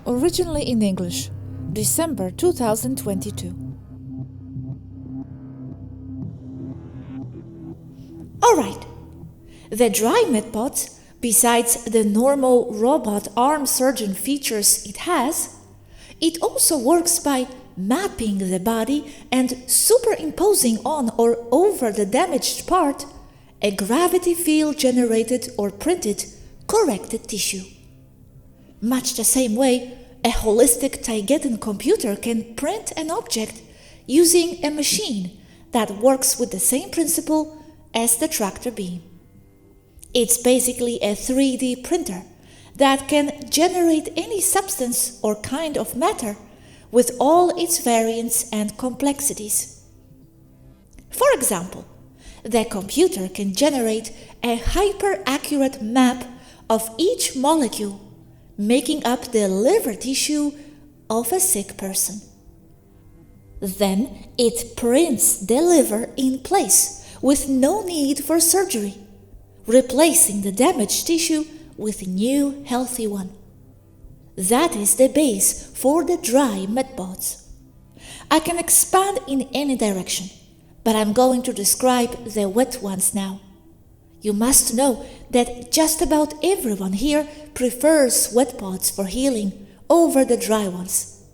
Originally in English, December 2022. Alright, the dry medpods, besides the normal robot arm surgeon features it also works by mapping the body and superimposing on or over the damaged part a gravity field generated or printed corrected tissue. Much the same way, a holistic Taygetean computer can print an object using a machine that works with the same principle as the tractor beam. It's basically a 3D printer that can generate any substance or kind of matter with all its variants and complexities. For example, the computer can generate a hyper-accurate map of each molecule making up the liver tissue of a sick person. Then it prints the liver in place with no need for surgery, replacing the damaged tissue with a new healthy one. That is the base for the dry medpods. I can expand in any direction, but I'm going to describe the wet ones now. You must know that just about everyone here prefers wet pods for healing over the dry ones.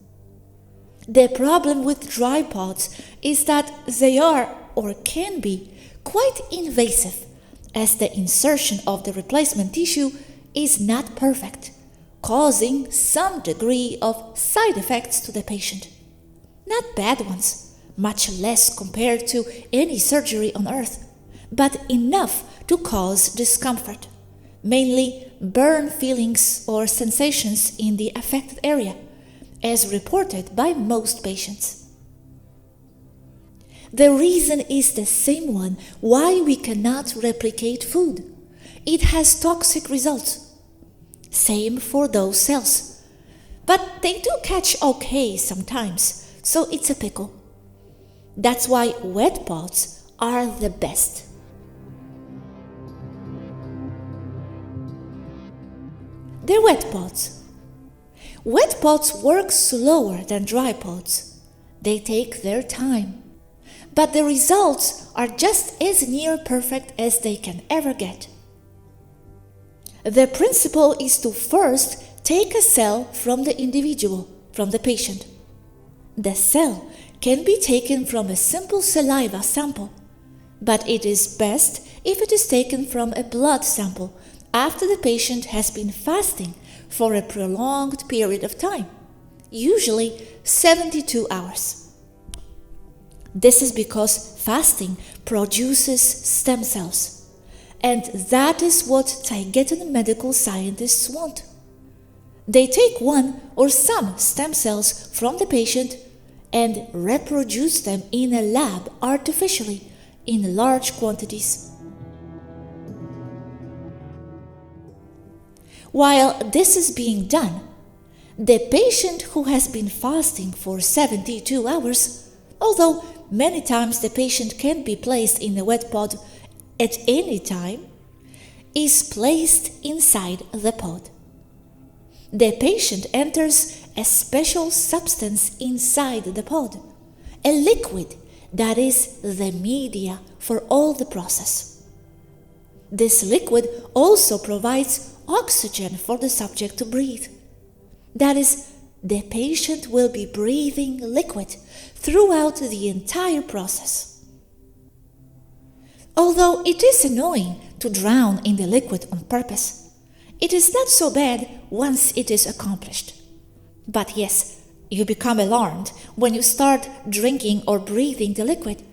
The problem with dry pods is that they are, or can be, quite invasive, as the insertion of the replacement tissue is not perfect, causing some degree of side effects to the patient. Not bad ones, much less compared to any surgery on Earth, but enough to cause discomfort, mainly burn feelings or sensations in the affected area, as reported by most patients. The reason is the same one why we cannot replicate food. It has toxic results. Same for those cells. But they do catch okay sometimes, so it's a pickle. That's why wet pods are the best. The wet pods. Wet pods work slower than dry pods. They take their time. But the results are just as near perfect as they can ever get. The principle is to first take a cell from the individual, from the patient. The cell can be taken from a simple saliva sample, but it is best if it is taken from a blood sample after the patient has been fasting for a prolonged period of time, usually 72 hours. This is because fasting produces stem cells, and that is what Taygetean medical scientists want. They take one or some stem cells from the patient and reproduce them in a lab artificially in large quantities. While this is being done, the patient who has been fasting for 72 hours, although many times the patient can be placed in a wet pod at any time, is placed inside the pod. The patient enters a special substance inside the pod, a liquid that is the media for all the process. This liquid also provides oxygen for the subject to breathe. That is, the patient will be breathing liquid throughout the entire process. Although it is annoying to drown in the liquid on purpose, it is not so bad once it is accomplished. But yes, you become alarmed when you start drinking or breathing the liquid.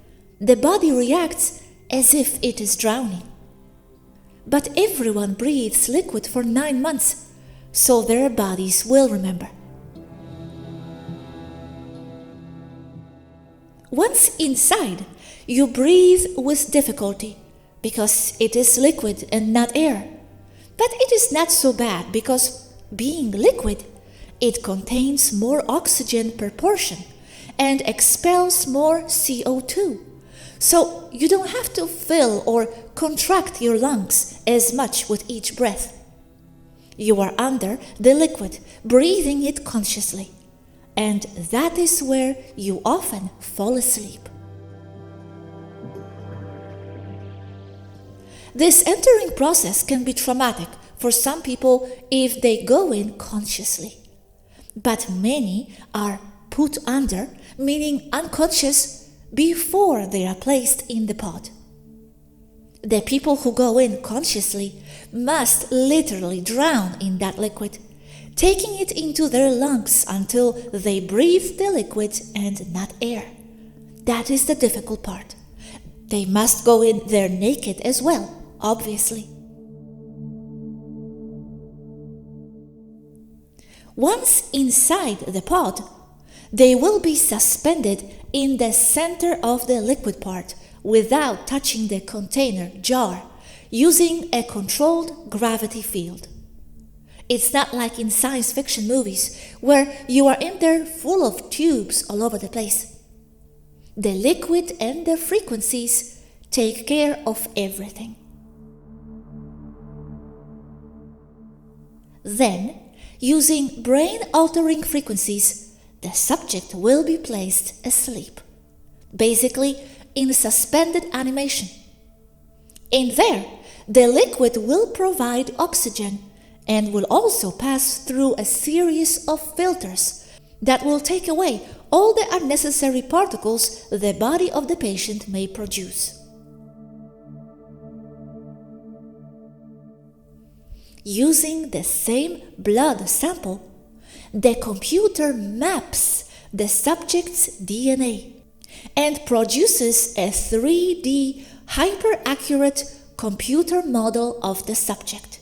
The body reacts as if it is drowning. But everyone breathes liquid for 9 months, so their bodies will remember. Once inside, you breathe with difficulty, because it is liquid and not air. But it is not so bad because being liquid, it contains more oxygen per portion and expels more CO2. So you don't have to fill or contract your lungs as much with each breath. You are under the liquid, breathing it consciously, and that is where you often fall asleep. This entering process can be traumatic for some people if they go in consciously, but many are put under, meaning unconscious, before they are placed in the pod. The people who go in consciously must literally drown in that liquid, taking it into their lungs until they breathe the liquid and not air. That is the difficult part. They must go in there naked as well, obviously. Once inside the pod, they will be suspended in the center of the liquid part without touching the container jar, using a controlled gravity field. It's not like in science fiction movies where you are in there full of tubes all over the place. The liquid and the frequencies take care of everything. Then, using brain-altering frequencies, the subject will be placed asleep, basically in suspended animation. In there, the liquid will provide oxygen and will also pass through a series of filters that will take away all the unnecessary particles the body of the patient may produce. Using the same blood sample, the computer maps the subject's DNA and produces a 3D hyper-accurate computer model of the subject.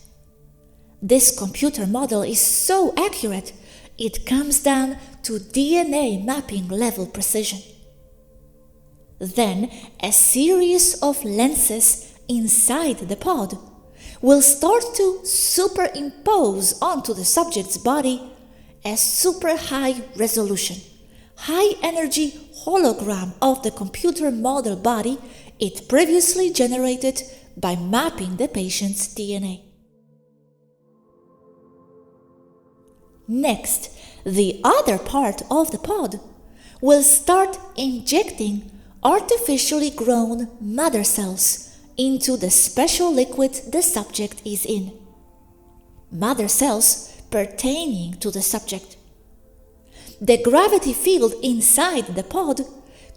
This computer model is so accurate, it comes down to DNA mapping level precision. Then, a series of lenses inside the pod will start to superimpose onto the subject's body a super high resolution, high energy hologram of the computer model body it previously generated by mapping the patient's DNA. Next, the other part of the pod will start injecting artificially grown mother cells into the special liquid the subject is in. Mother cells pertaining to the subject. The gravity field inside the pod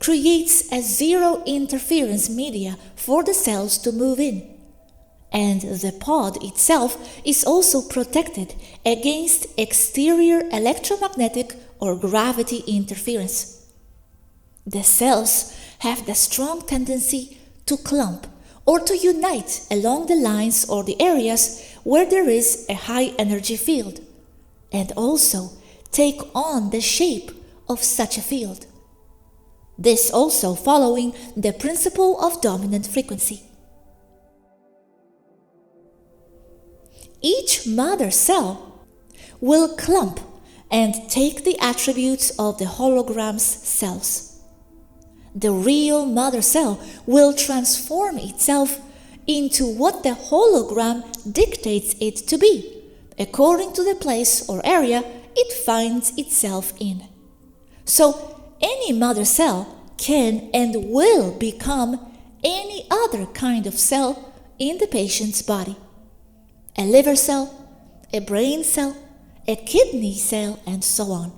creates a zero interference media for the cells to move in, and the pod itself is also protected against exterior electromagnetic or gravity interference. The cells have the strong tendency to clump or to unite along the lines or the areas where there is a high energy field, and also take on the shape of such a field. This also following the principle of dominant frequency. Each mother cell will clump and take the attributes of the hologram's cells. The real mother cell will transform itself into what the hologram dictates it to be, according to the place or area it finds itself in. So, any mother cell can and will become any other kind of cell in the patient's body. A liver cell, a brain cell, a kidney cell, and so on.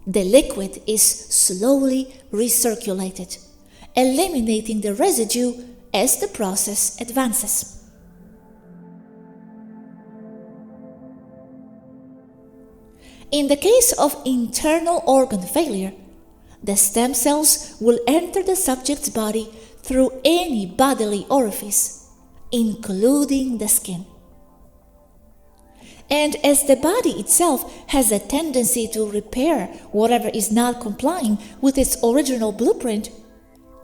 The liquid is slowly recirculated, eliminating the residue as the process advances. In the case of internal organ failure, the stem cells will enter the subject's body through any bodily orifice, including the skin. And as the body itself has a tendency to repair whatever is not complying with its original blueprint,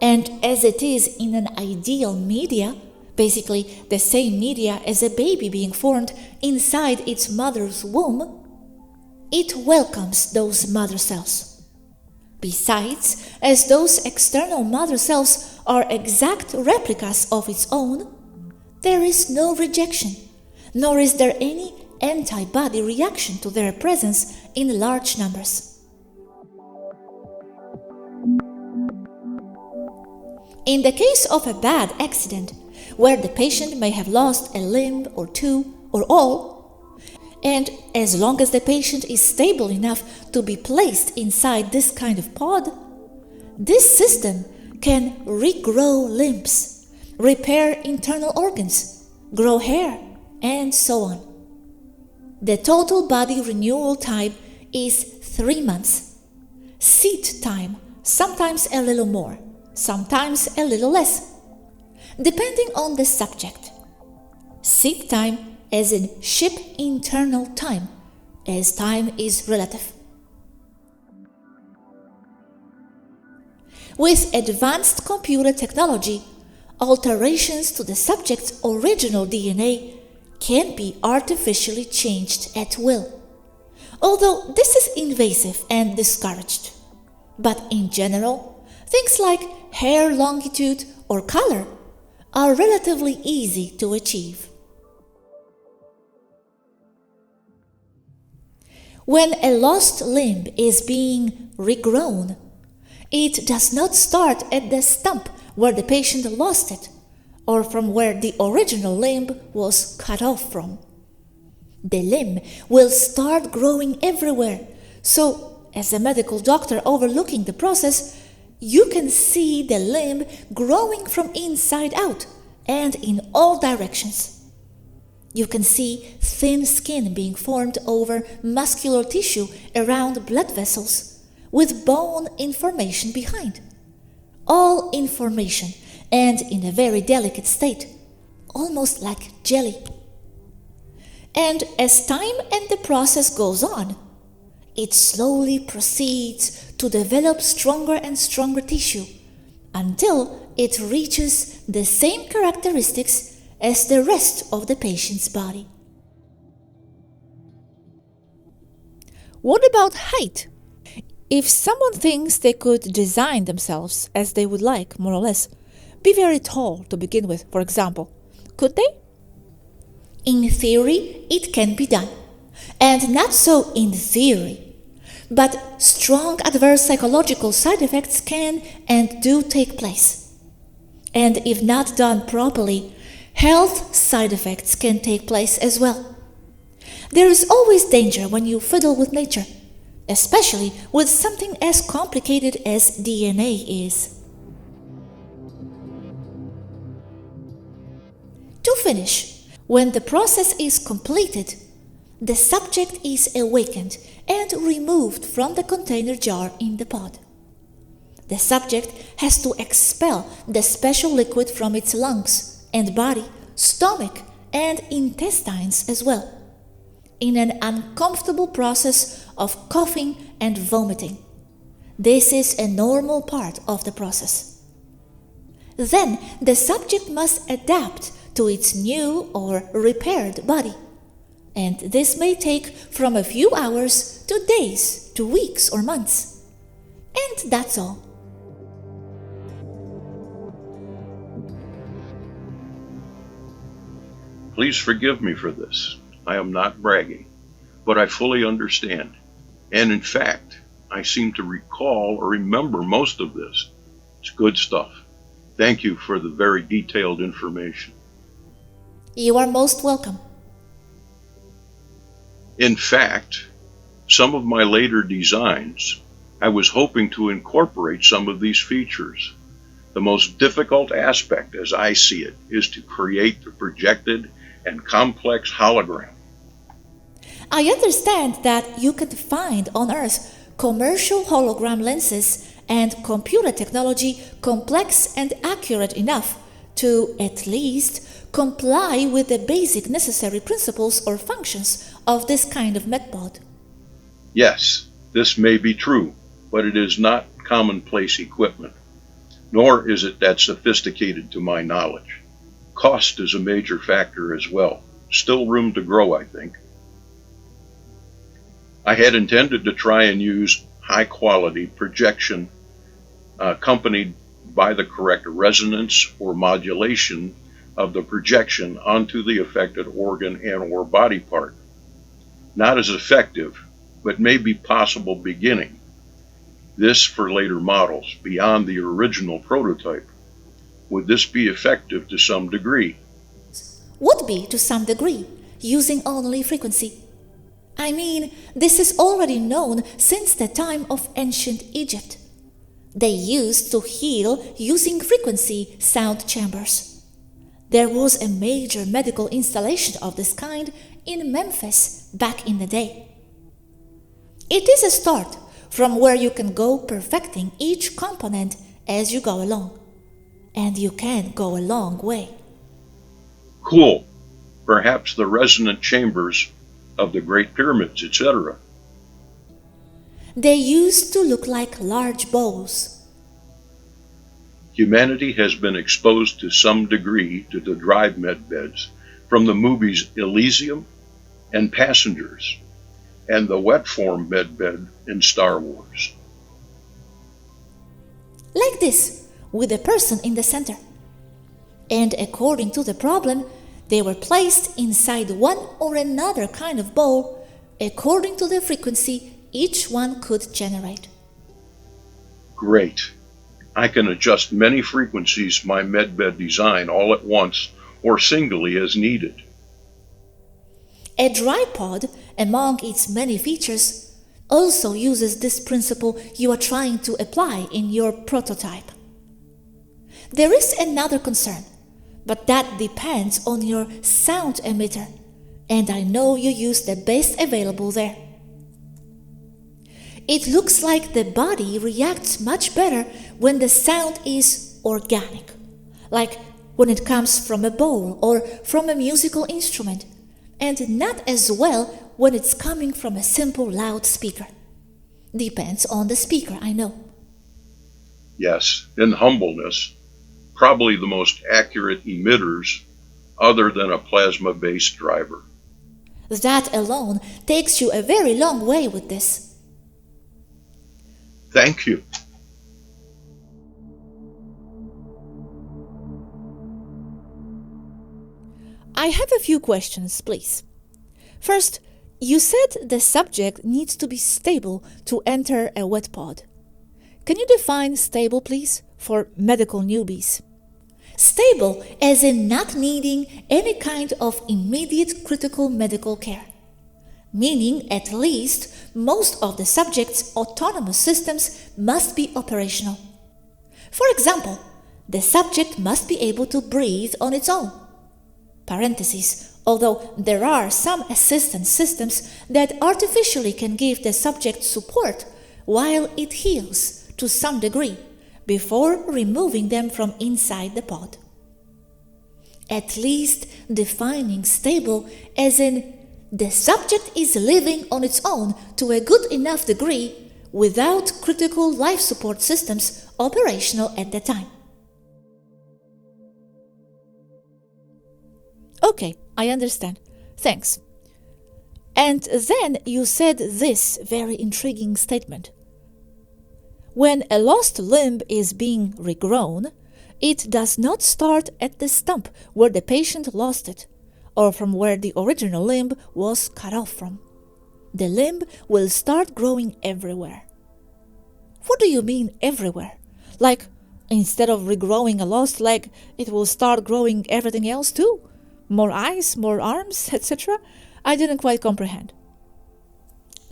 And as it is in an ideal media, basically the same media as a baby being formed inside its mother's womb, it welcomes those mother cells. Besides, as those external mother cells are exact replicas of its own, there is no rejection, nor is there any antibody reaction to their presence in large numbers. In the case of a bad accident, where the patient may have lost a limb or two or all, and as long as the patient is stable enough to be placed inside this kind of pod, this system can regrow limbs, repair internal organs, grow hair, and so on. The total body renewal time is 3 months. Seat time, sometimes a little more, sometimes a little less, depending on the subject. Seat time as in ship internal time, as time is relative. With advanced computer technology, alterations to the subject's original DNA can be artificially changed at will, although this is invasive and discouraged. But in general, things like hair longitude or color are relatively easy to achieve. When a lost limb is being regrown, it does not start at the stump where the patient lost it, or from where the original limb was cut off from. The limb will start growing everywhere, so as a medical doctor overlooking the process, you can see the limb growing from inside out and in all directions. You can see thin skin being formed over muscular tissue around blood vessels, with bone information behind. All information, and in a very delicate state, almost like jelly. And as time and the process goes on, it slowly proceeds to develop stronger and stronger tissue until it reaches the same characteristics as the rest of the patient's body. What about height? If someone thinks they could design themselves as they would like, more or less, be very tall to begin with, for example, could they? In theory, it can be done, and not so in theory. But strong adverse psychological side effects can and do take place. And if not done properly, health side effects can take place as well. There is always danger when you fiddle with nature, especially with something as complicated as DNA is. To finish, when the process is completed, the subject is awakened and removed from the container jar in the pod. The subject has to expel the special liquid from its lungs and body, stomach, and intestines as well, in an uncomfortable process of coughing and vomiting. This is a normal part of the process. Then the subject must adapt to its new or repaired body, and this may take from a few hours to days to weeks or months. And that's all. Please forgive me for this. I am not bragging, but I fully understand. And in fact, I seem to recall or remember most of this. It's good stuff. Thank you for the very detailed information. You are most welcome. In fact, some of my later designs, I was hoping to incorporate some of these features. The most difficult aspect, as I see it, is to create the projected and complex hologram. I understand that you can find on Earth commercial hologram lenses and computer technology complex and accurate enough to, at least, comply with the basic necessary principles or functions of this kind of medpod. Yes, this may be true, but it is not commonplace equipment. nor is it that sophisticated to my knowledge. Cost is a major factor as well. Still room to grow, I think. I had intended to try and use high-quality projection accompanied by the correct resonance or modulation of the projection onto the affected organ and or body part. Not as effective, but may be possible beginning. This for later models, beyond the original prototype. Would this be effective to some degree? Would be to some degree, using only frequency. I mean, this is already known since the time of ancient Egypt. They used to heal using frequency sound chambers. There was a major medical installation of this kind in Memphis back in the day. It is a start from where you can go perfecting each component as you go along. And you can go a long way. Cool. Perhaps the resonant chambers of the Great Pyramids, etc. They used to look like large bowls. Humanity has been exposed to some degree to the drive med beds from the movies Elysium and Passengers, and the wet form med bed in Star Wars. Like this, with a person in the center. And according to the problem, they were placed inside one or another kind of bowl according to the frequency each one could generate. Great. I can adjust many frequencies my medbed design all at once or singly as needed. A tripod, among its many features, also uses this principle you are trying to apply in your prototype. There is another concern, but that depends on your sound emitter, and I know you use the best available there. It looks like the body reacts much better when the sound is organic, like when it comes from a bowl or from a musical instrument, and not as well when it's coming from a simple loudspeaker. Depends on the speaker, I know. Yes, in humbleness, probably the most accurate emitters other than a plasma-based driver. That alone takes you a very long way with this. Thank you. I have a few questions, please. First, you said the subject needs to be stable to enter a wet pod. Can you define stable, please, for medical newbies? Stable as in not needing any kind of immediate critical medical care, meaning at least most of the subject's autonomous systems must be operational. For example, the subject must be able to breathe on its own. Parentheses, although there are some assistance systems that artificially can give the subject support while it heals to some degree before removing them from inside the pod. At least defining stable as in the subject is living on its own to a good enough degree without critical life support systems operational at the time. Okay, I understand. Thanks. And then you said this very intriguing statement. When a lost limb is being regrown, it does not start at the stump where the patient lost it, or from where the original limb was cut off from. The limb will start growing everywhere. What do you mean everywhere? Like, instead of regrowing a lost leg, it will start growing everything else too? More eyes, more arms, etc.? I didn't quite comprehend.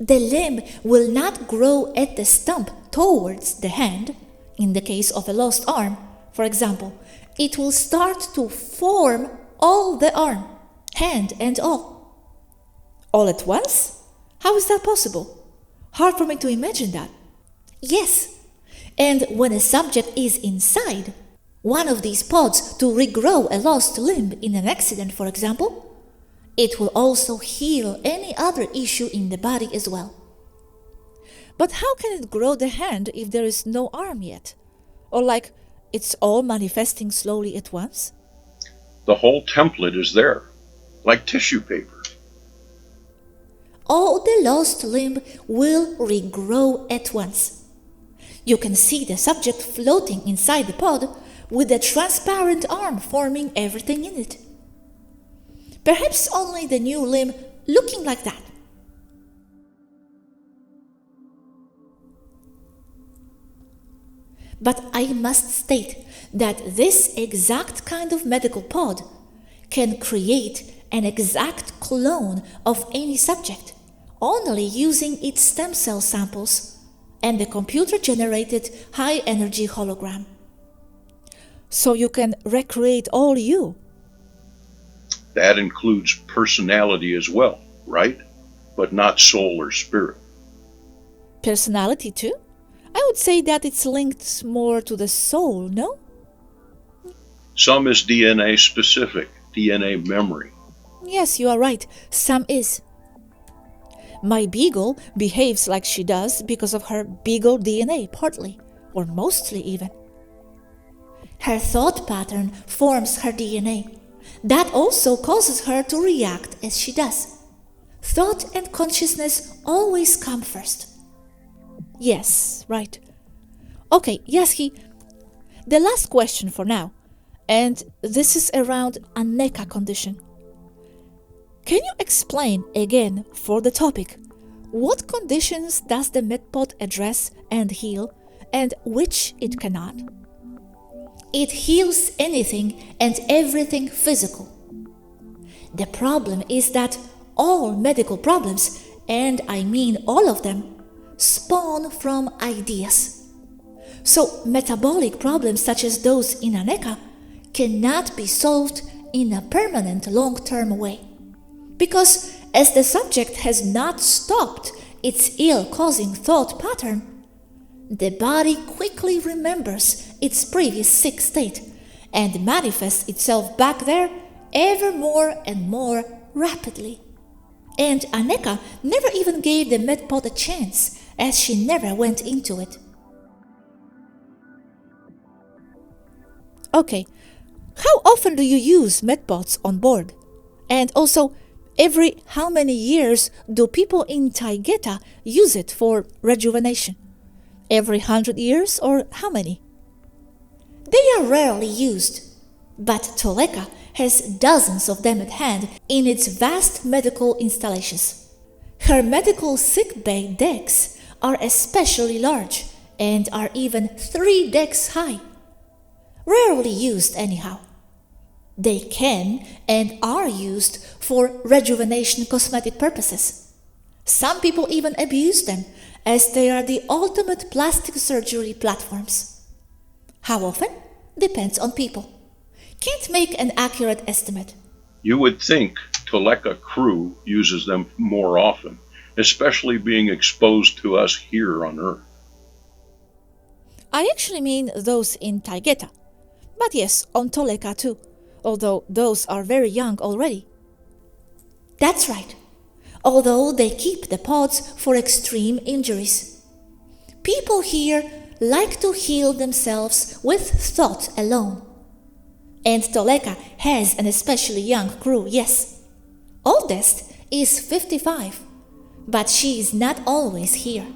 The limb will not grow at the stump towards the hand. In the case of a lost arm, for example, it will start to form all the arm, hand and all. All at once? How is that possible? Hard for me to imagine that. Yes, and when a subject is inside one of these pods to regrow a lost limb in an accident, for example, it will also heal any other issue in the body as well. But how can it grow the hand if there is no arm yet? Or like, it's all manifesting slowly at once? The whole template is there, like tissue paper. All the lost limb will regrow at once. You can see the subject floating inside the pod with a transparent arm forming everything in it. Perhaps only the new limb looking like that. But I must state that this exact kind of medical pod can create an exact clone of any subject, only using its stem cell samples and the computer-generated high-energy hologram. So you can recreate all you. That includes personality as well, right? But not soul or spirit. Personality too? I would say that it's linked more to the soul, no? Some is DNA specific, DNA memory. Yes, you are right. Some is. My beagle behaves like she does because of her beagle DNA, partly, or mostly even. Her thought pattern forms her DNA. That also causes her to react as she does. Thought and consciousness always come first. Yes, right. Okay, Yazhi, the last question for now, and this is around a NECA condition. Can you explain again for the topic, what conditions does the medpod address and heal, and which it cannot? It heals anything and everything physical. The problem is that all medical problems, and I mean all of them, spawn from ideas. So metabolic problems such as those in a NECA cannot be solved in a permanent long-term way. Because as the subject has not stopped its ill-causing thought pattern, the body quickly remembers its previous sick state and manifests itself back there ever more and more rapidly. And Aneka never even gave the medpod a chance, as she never went into it. Okay, how often do you use medpods on board? And also, every how many years do people in Taygeta use it for rejuvenation? Every 100 years or how many? They are rarely used, but Toleka has dozens of them at hand in its vast medical installations. Her medical sickbay decks are especially large and are even 3 decks high. Rarely used anyhow. They can and are used for rejuvenation cosmetic purposes. Some people even abuse them as they are the ultimate plastic surgery platforms. How often? Depends on people. Can't make an accurate estimate. You would think Toleka crew uses them more often, especially being exposed to us here on Earth. I actually mean those in Taygeta. But yes, on Toleka too, although those are very young already. That's right, although they keep the pods for extreme injuries. People here like to heal themselves with thought alone. And Toleka has an especially young crew, yes. Oldest is 55, but she is not always here.